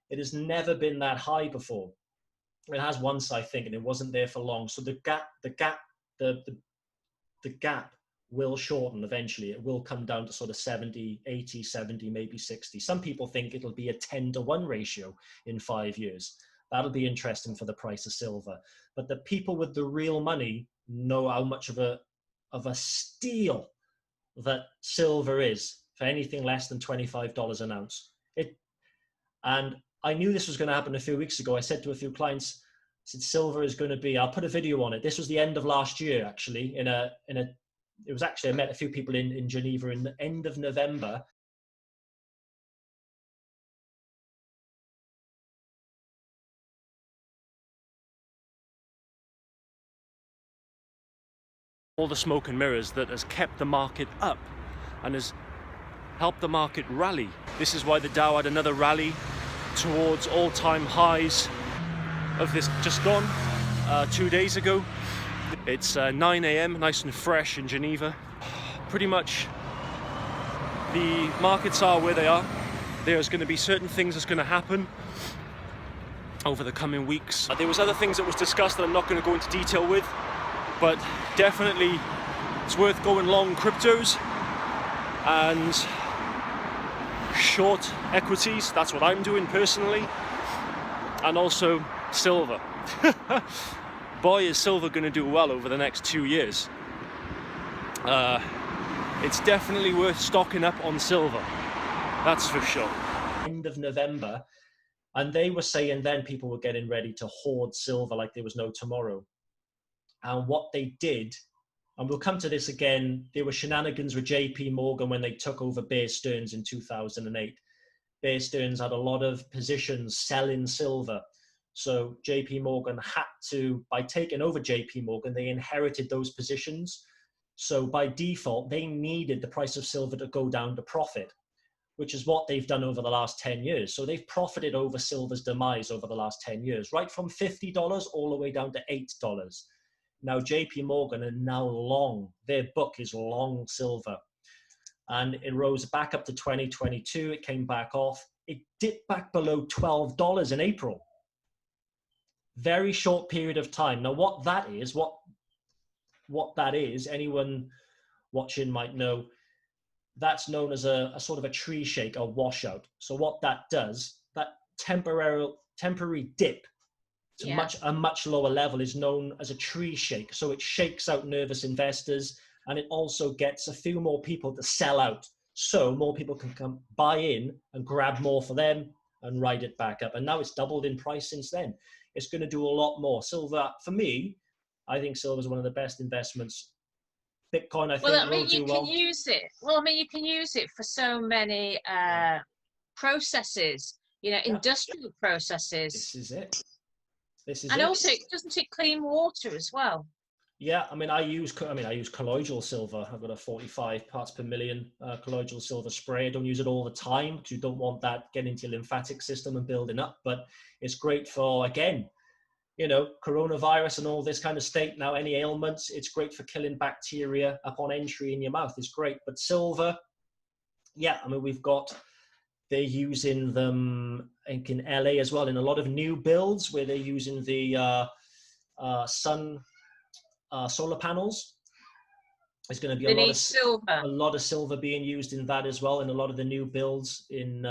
It has never been that high before. It has once, I think, and it wasn't there for long. So the gap will shorten eventually. It will come down to sort of 70, 80, 70, maybe 60. Some people think it'll be a 10-to-1 ratio in 5 years. That'll be interesting for the price of silver. But the people with the real money know how much of a steal that silver is for anything less than $25 an ounce. And I knew this was going to happen a few weeks ago. I said to a few clients, I said, silver is going to be, I'll put a video on it. This was the end of last year, actually, it was actually, I met a few people in Geneva in the end of November. All the smoke and mirrors that has kept the market up and has helped the market rally. This is why the Dow had another rally towards all-time highs of this just gone 2 days ago. It's 9 a.m, nice and fresh in Geneva. Pretty much the markets are where they are. There's going to be certain things that's going to happen over the coming weeks. There was other things that was discussed that I'm not going to go into detail with, but definitely it's worth going long cryptos and short equities. That's what I'm doing personally, and also silver. Boy, is silver going to do well over the next 2 years. it's definitely worth stocking up on silver. That's for sure. End of November, and they were saying then people were getting ready to hoard silver like there was no tomorrow. And what they did, and we'll come to this again, there were shenanigans with JP Morgan when they took over Bear Stearns in 2008. Bear Stearns had a lot of positions selling silver. So JP Morgan had to, by taking over JP Morgan, they inherited those positions. So by default, they needed the price of silver to go down to profit, which is what they've done over the last 10 years. So they've profited over silver's demise over the last 10 years, right from $50 all the way down to $8. Now, JP Morgan are now long. Their book is long silver. And it rose back up to 2022. It came back off. It dipped back below $12 in April. Very short period of time. Now, what that is, anyone watching might know, that's known as a sort of a tree shake, a washout. So what that does, that temporary dip to a much lower level is known as a tree shake. So it shakes out nervous investors, and it also gets a few more people to sell out. So more people can come buy in and grab more for them and ride it back up. And now it's doubled in price since then. It's going to do a lot more. Silver, for me, I think silver is one of the best investments. Bitcoin, I think, will do well. Use it. Well, I mean, you can use it for so many processes, industrial processes. This is it. And also, doesn't it clean water as well? Yeah, I use colloidal silver. I've got a 45 parts per million colloidal silver spray. I don't use it all the time because you don't want that getting into your lymphatic system and building up. But it's great for, again, coronavirus and all this kind of state now, any ailments. It's great for killing bacteria upon entry in your mouth. It's great. But silver, they're using them, I think, in LA as well, in a lot of new builds where they're using the solar panels. There's going to be a lot of silver being used in that as well, in a lot of the new builds in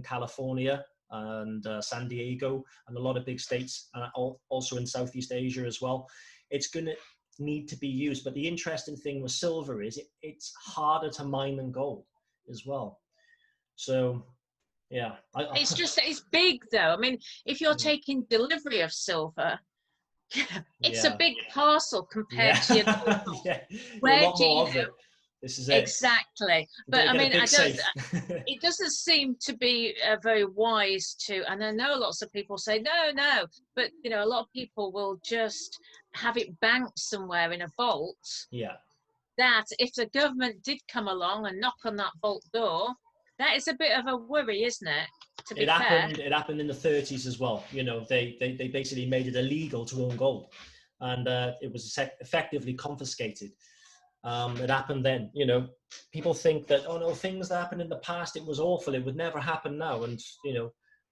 California and San Diego and a lot of big states, and also in Southeast Asia as well. It's going to need to be used. But the interesting thing with silver is it's harder to mine than gold as well. So, yeah. It's big though. I mean, if you're taking delivery of silver, it's a big parcel compared to your gold. Where do you know? This is it. Exactly. But it doesn't seem to be very wise to, and I know lots of people say, no, but a lot of people will just have it banked somewhere in a vault. Yeah. That if the government did come along and knock on that vault door, that is a bit of a worry, isn't it? It happened in the 30s as well. They basically made it illegal to own gold, and it was effectively confiscated. It happened then. People think that, oh no, things that happened in the past, it was awful, it would never happen now. And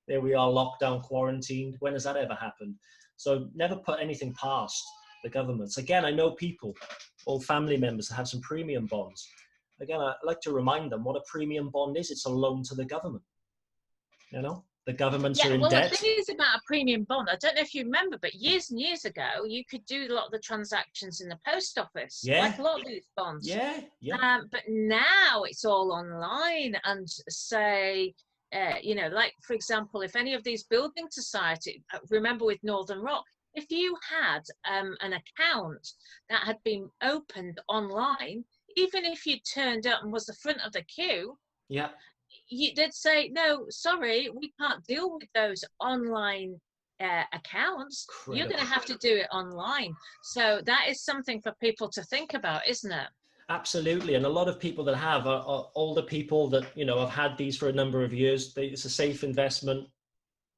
there we are, locked down, quarantined. When has that ever happened? So never put anything past the governments. Again, I know people, old family members that have some premium bonds. Again, I like to remind them what a premium bond is. It's a loan to the government. The governments are in debt. The thing is about a premium bond, I don't know if you remember, but years and years ago, you could do a lot of the transactions in the post office, like a lot of these bonds. Yeah. But now it's all online, and say, like, for example, if any of these building society, remember with Northern Rock, if you had an account that had been opened online, even if you turned up and was the front of the queue, they'd say, no, sorry, we can't deal with those online accounts. Incredible. You're going to have to do it online. So that is something for people to think about, isn't it? Absolutely. And a lot of people that have are older people that, have had these for a number of years. It's a safe investment,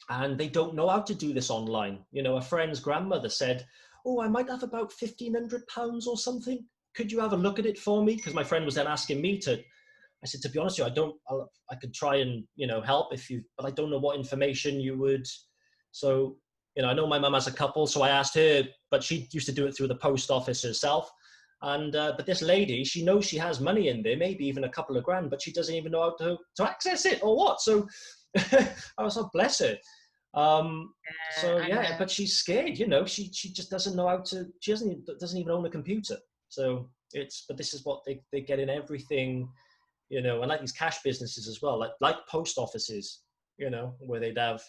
and they don't know how to do this online. A friend's grandmother said, oh, I might have about £1,500 or something. Could you have a look at it for me? Because my friend was then asking me to. I said, to be honest with you, I could try and, help but I don't know what information you would. So, I know my mum has a couple, so I asked her, but she used to do it through the post office herself. And, but this lady, she knows she has money in there, maybe even a couple of grand, but she doesn't even know how to access it or what. So I was like, bless her. But she's scared, she just doesn't know how to, she doesn't even own a computer. So but this is what they get in everything, you know, and like these cash businesses as well, like post offices, you know, where they'd have,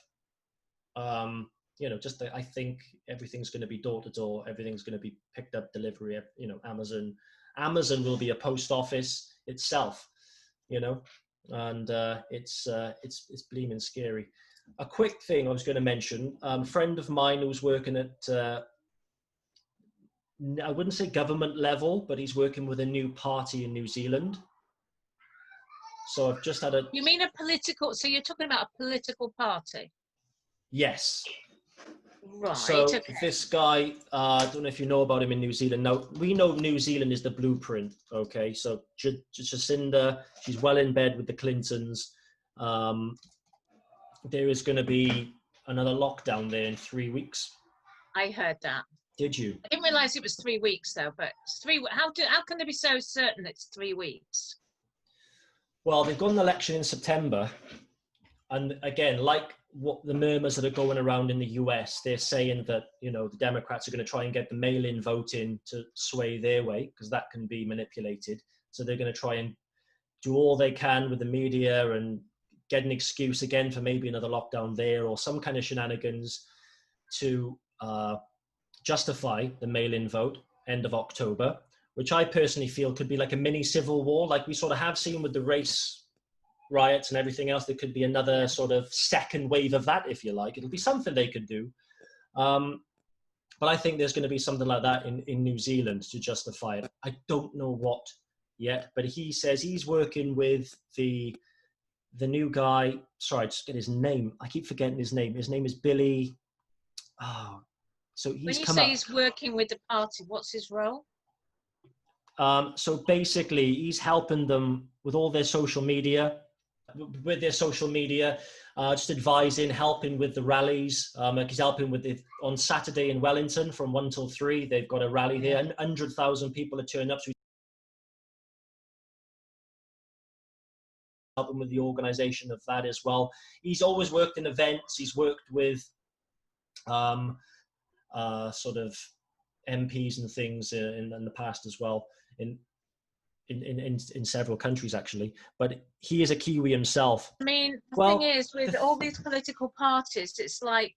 you know, I think everything's going to be door to door. Everything's going to be picked up delivery. You know, Amazon will be a post office itself, you know, and it's bleeming scary. A quick thing I was going to mention, a friend of mine who's working at, I wouldn't say government level, but he's working with a new party in New Zealand. So I've just had You mean a political, so you're talking about a political party? Yes. Right. So okay. this guy, I don't know if you know about him in New Zealand. Now, we know New Zealand is the blueprint, okay? So Jacinda, she's well in bed with the Clintons. There is going to be another lockdown there in 3 weeks. I heard that. Did you? I didn't realise it was 3 weeks though, but it's how can they be so certain it's 3 weeks? Well, they've got an election in September. And again, like what the murmurs that are going around in the US, they're saying that, you know, the Democrats are going to try and get the mail-in voting to sway their way, because that can be manipulated. So they're going to try and do all they can with the media and get an excuse again for maybe another lockdown there or some kind of shenanigans to justify the mail-in vote end of October, which I personally feel could be like a mini civil war, like we sort of have seen with the race riots and everything else. There could be another sort of second wave of that, if you like. It'll be something they could do. But I think there's going to be something like that in New Zealand to justify it. I don't know what yet, but he says he's working with the new guy. Sorry, I just get his name. I keep forgetting his name. His name is Billy. Oh, so he's when you come say up. He's working with the party, what's his role? So basically, he's helping them with all their social media, just advising, helping with the rallies. He's helping with it on Saturday in Wellington from 1 till 3. They've got a rally there, and 100,000 people are turning up. So he's helping with the organisation of that as well. He's always worked in events. He's worked with sort of MPs and things in the past as well, in several countries actually, but he is a Kiwi himself. I mean, the thing is, with all these political parties, it's like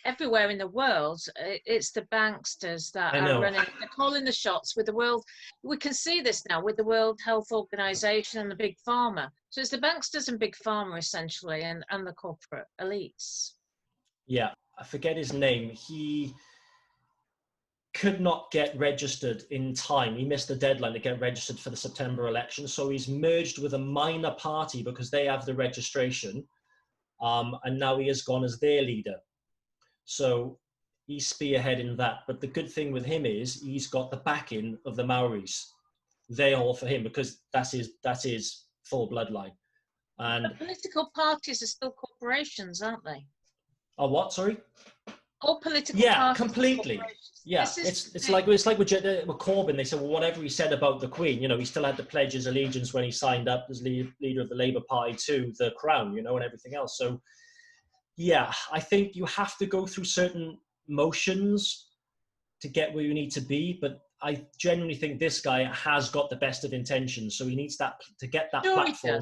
everywhere in the world, it's the banksters that are running, they're calling the shots with the world. We can see this now with the World Health Organization and the big pharma. So it's the banksters and big pharma essentially, and the corporate elites. Yeah, I forget his name. He could not get registered in time. He missed the deadline to get registered for the September election. So he's merged with a minor party because they have the registration. And now he has gone as their leader. So he's spearheading that. But the good thing with him is he's got the backing of the Maoris. They're all for him because that's his full bloodline. And but political parties are still corporations, aren't they? Oh, what? Sorry? All political parties. Yeah, completely. Yeah, it's like with Corbyn. They said, well, whatever he said about the Queen, you know, he still had to pledge his allegiance when he signed up as leader of the Labour Party to the Crown, you know, and everything else. So, yeah, I think you have to go through certain motions to get where you need to be. But I genuinely think this guy has got the best of intentions. So he needs that to get that platform.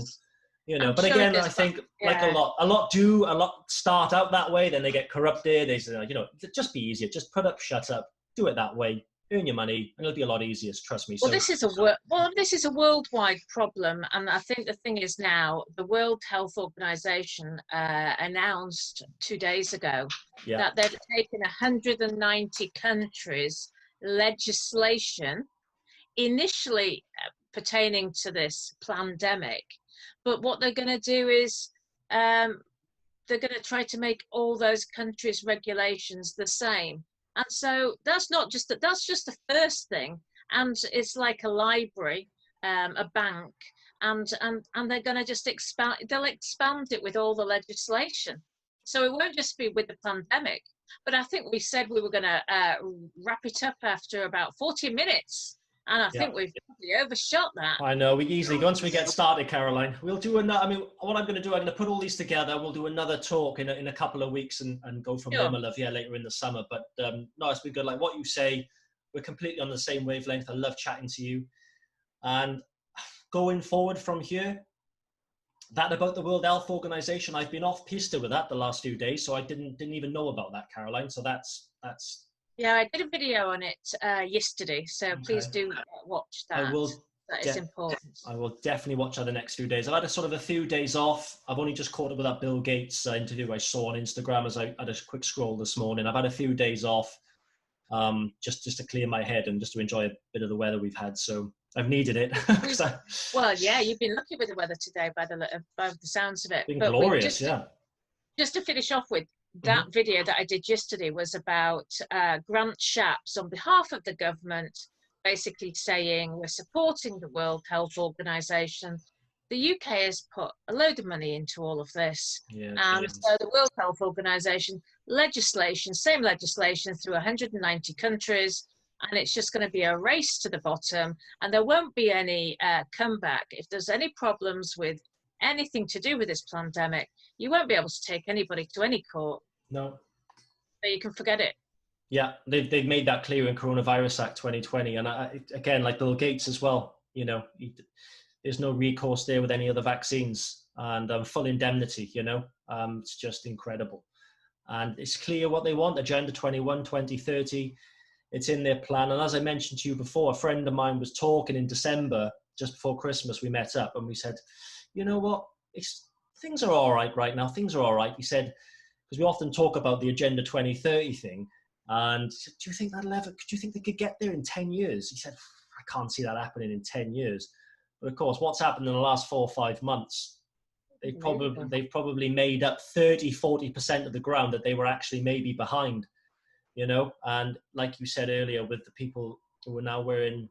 You know, but again, I think like a lot start out that way, then they get corrupted. They say, you know, just be easier, just put up, shut up, do it that way, earn your money, and it'll be a lot easier. Trust me. Well, this is a worldwide problem, and I think the thing is now the World Health Organization announced 2 days ago that they've taken 190 countries' legislation, initially pertaining to this pandemic. But what they're going to do is they're going to try to make all those countries' regulations the same. And so that's just the first thing. And it's like a library, a bank, and they're going to just expand. They'll expand it with all the legislation. So it won't just be with the pandemic. But I think we said we were going to wrap it up after about 40 minutes. And I think we've probably overshot that. I know, we easily, once we get started, Caroline, we'll do another, I mean, what I'm going to do, I'm going to put all these together. We'll do another talk in a couple of weeks and go from there, my love, later in the summer. But no, it's been good. Like what you say, we're completely on the same wavelength. I love chatting to you. And going forward from here, that about the World Health Organization, I've been off pista with that the last few days, so I didn't even know about that, Caroline. So that's. Yeah, I did a video on it yesterday, so Okay. please do watch that. I will. That is important. I will definitely watch that the next few days. I've had a few days off. I've only just caught up with that Bill Gates interview I saw on Instagram as I had a quick scroll this morning. I've had a few days off, just to clear my head and just to enjoy a bit of the weather we've had. So I've needed it. Well, yeah, you've been lucky with the weather today by the sounds of it. Been glorious, yeah. Just to finish off with, that video that I did yesterday was about Grant Shapps on behalf of the government, basically saying we're supporting the World Health Organization. The UK has put a load of money into all of this. Yeah, and so the World Health Organization same legislation through 190 countries, and it's just going to be a race to the bottom, and there won't be any comeback. If there's any problems with anything to do with this pandemic, you won't be able to take anybody to any court. No. So you can forget it. Yeah, they've made that clear in Coronavirus Act 2020. And again, like Bill Gates as well, there's no recourse there with any other vaccines, and full indemnity, it's just incredible. And it's clear what they want, Agenda 21, 2030, it's in their plan. And as I mentioned to you before, a friend of mine was talking in December, just before Christmas, we met up and we said, you know what, things are all right now, things are all right. He said, because we often talk about the Agenda 2030 thing, and do you think they could get there in 10 years? He said, I can't see that happening in 10 years. But of course, what's happened in the last 4 or 5 months, they've probably made up 30-40% of the ground that they were actually maybe behind, and like you said earlier, with the people who are now wearing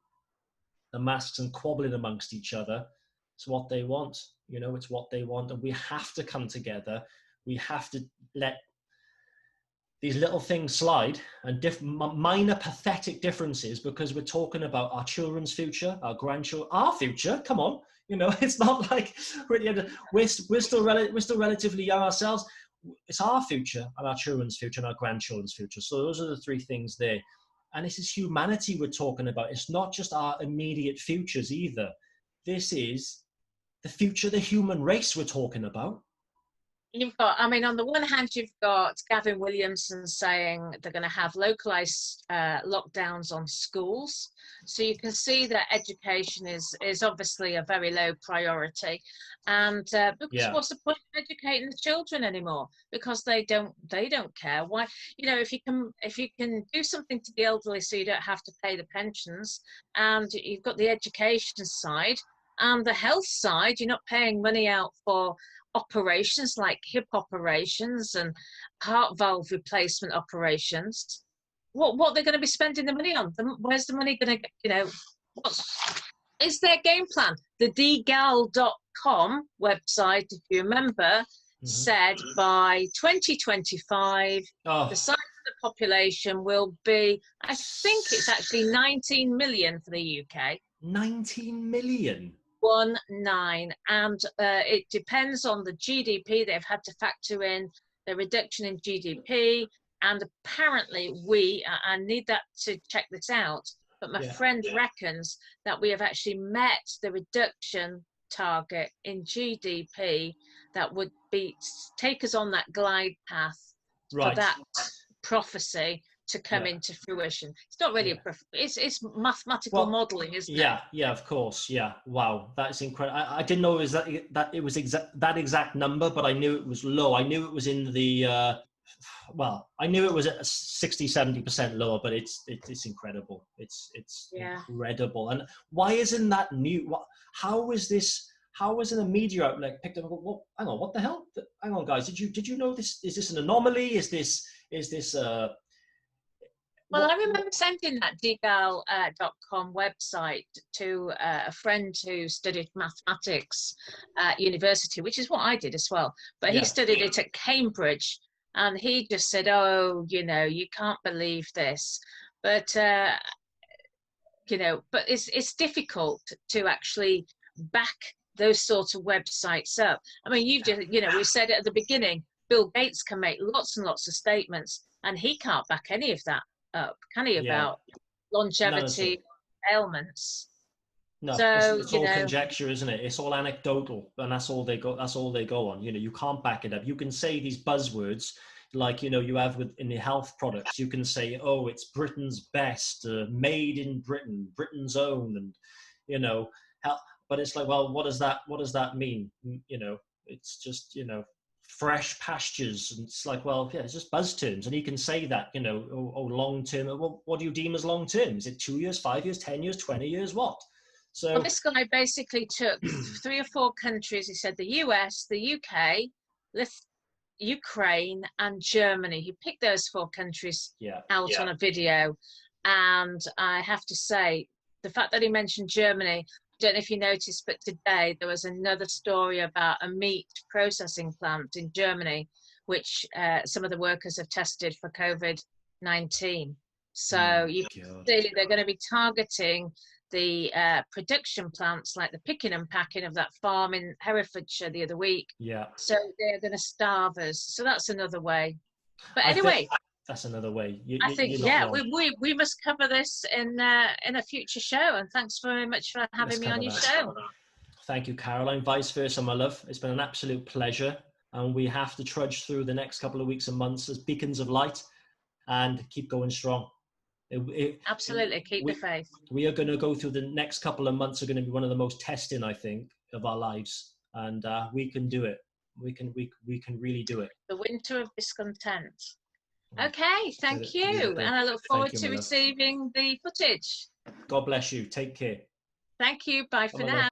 the masks and quabbling amongst each other, it's what they want, it's what they want. And we have to come together. We have to let these little things slide, and minor pathetic differences, because we're talking about our children's future, our grandchildren, our future. Come on, it's not like we're still relatively young ourselves. It's our future and our children's future and our grandchildren's future. So those are the three things there. And this is humanity we're talking about. It's not just our immediate futures either. This is the future of the human race we're talking about. You've got, on the one hand, you've got Gavin Williamson saying they're going to have localized lockdowns on schools. So you can see that education is obviously a very low priority. And because what's the point of educating the children anymore? Because they don't care. Why? If you can do something to the elderly so you don't have to pay the pensions, and you've got the education side and the health side, you're not paying money out for operations like hip operations and heart valve replacement operations. What they're going to be spending the money on? Where's the money going to, what is their game plan? The dgal.com website, if you remember, said by 2025, the size of the population will be, I think it's actually 19 million for the UK. 19 million? 19, and it depends on the GDP. They've had to factor in the reduction in GDP, and apparently I need that to check this out, but my friend reckons that we have actually met the reduction target in GDP that would take us on that glide path for that prophecy to come into fruition. It's not really it's mathematical modeling, isn't it? Yeah, of course. Yeah. Wow, that's incredible. I didn't know it was that exact number, but I knew it was low. I knew it was in the I knew it was at 60-70% lower, but it's incredible. It's incredible. And why isn't that new? How wasn't a media outlet picked up? Hang on, what the hell? Hang on, guys. Did you know this? Is this an anomaly? Is this Well, I remember sending that dgal.com website to a friend who studied mathematics at university, which is what I did as well. But he studied it at Cambridge, and he just said, oh, you can't believe this. But, but it's difficult to actually back those sorts of websites up. You just, we said it at the beginning, Bill Gates can make lots and lots of statements, and he can't back any of that up, can he, about longevity ailments. No, So, it's all conjecture, isn't it? It's all anecdotal, and that's all they go. That's all they go on. You can't back it up. You can say these buzzwords, like you have in the health products. You can say, "Oh, it's Britain's best, made in Britain, Britain's own," and but it's like, well, what does that mean? It's just fresh pastures, and it's like, well, yeah, it's just buzz terms, and he can say that, long term. Well, what do you deem as long term? Is it 2 years, 5 years, 10 years, 20 years? What? So this guy basically took 3 or 4 countries. He said the US, the UK, Ukraine, and Germany. He picked those 4 countries out on a video. And I have to say, the fact that he mentioned Germany, I don't know if you noticed, but today there was another story about a meat processing plant in Germany, which some of the workers have tested for COVID-19. So you can see they're going to be targeting the production plants, like the picking and packing of that farm in Herefordshire the other week. Yeah. So they're going to starve us. So that's another way. But anyway, that's another way. I think we must cover this in a future show. And thanks very much for having me on your show. Thank you, Caroline. Vice versa, my love. It's been an absolute pleasure, and we have to trudge through the next couple of weeks and months as beacons of light, and keep going strong. Absolutely, keep the faith. We are going to go through the next couple of months. Are going to be one of the most testing, I think, of our lives, and we can do it. We can really do it. The winter of discontent. Okay, thank you, and I look forward to receiving the footage. God bless you. Take care. Thank you. Bye for now.